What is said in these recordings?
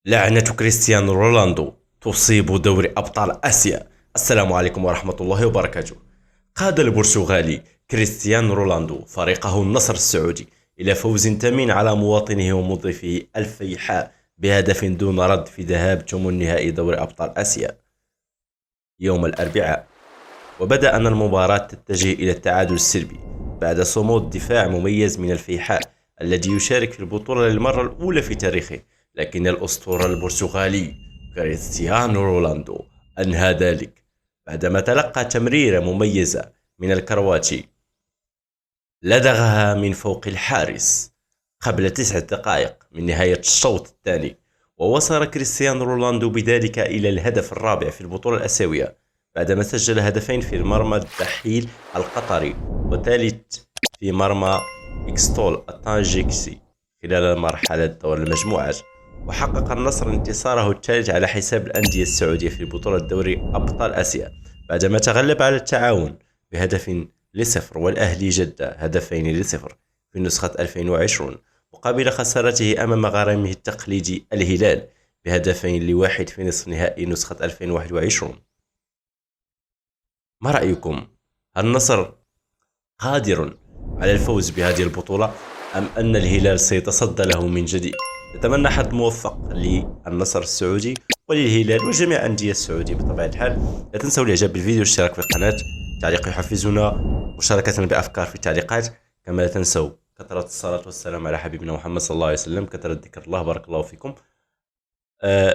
لعنة كريستيانو رونالدو تصيب دوري أبطال آسيا. السلام عليكم ورحمة الله وبركاته. قاد البرتغالي كريستيانو رونالدو فريقه النصر السعودي إلى فوز ثمين على مواطنه ومضيفه الفيحاء بهدف دون رد في ذهاب ثمن نهائي دوري أبطال آسيا يوم الأربعاء. وبدأ أن المباراة تتجه إلى التعادل السلبي بعد صمود دفاع مميز من الفيحاء الذي يشارك في البطولة للمرة الأولى في تاريخه، لكن الأسطورة البرتغالي كريستيانو رونالدو أنهى ذلك بعدما تلقى تمريرة مميزة من الكرواتي لدغها من فوق الحارس قبل 9 دقائق من نهاية الشوط الثاني. ووصل كريستيانو رونالدو بذلك إلى الهدف الرابع في البطولة الآسيوية بعدما سجل هدفين في مرمى الدحيل القطري وثالث في مرمى إكستول الطاجيكسي خلال مرحلة دور المجموعات. وحقق النصر انتصاره الثالث على حساب الأندية السعودية في بطولة دوري أبطال آسيا بعدما تغلب على التعاون ب2-0 والأهلي جدة 2-0 في نسخة 2020 مقابل خسارته أمام غريمه التقليدي الهلال ب2-1 في نصف نهائي نسخة 2021. ما رأيكم؟ هل النصر قادر على الفوز بهذه البطولة أم أن الهلال سيتصدى له من جديد؟ نتمنى حظ موفق للنصر السعودي وللهلال وجميع الأندية السعودية بطبيعة الحال. لا تنسوا الإعجاب بالفيديو والاشتراك في القناة، تعليق يحفزنا، مشاركة بأفكار في التعليقات، كما لا تنسوا كثرة الصلاة والسلام على حبيبنا محمد صلى الله عليه وسلم، كثرة ذكر الله، بارك الله فيكم.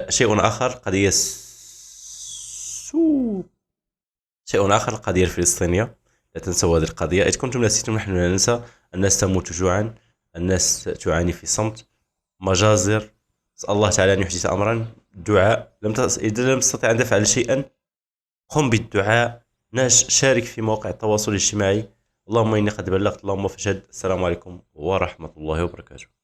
شيء آخر القضية الفلسطينية، لا تنسوا هذه القضية. إذا كنتم نسيتم نحن لا ننسى. الناس تموت جوعا، الناس تعاني في صمت، مجازر. أسأل الله تعالى أن يحدث أمرا. الدعاء إذا لم تستطع أن تفعل شيئا قم بالدعاء، شارك في مواقع التواصل الاجتماعي. اللهم إني قد بلغت، اللهم فاشهد. السلام عليكم ورحمة الله وبركاته.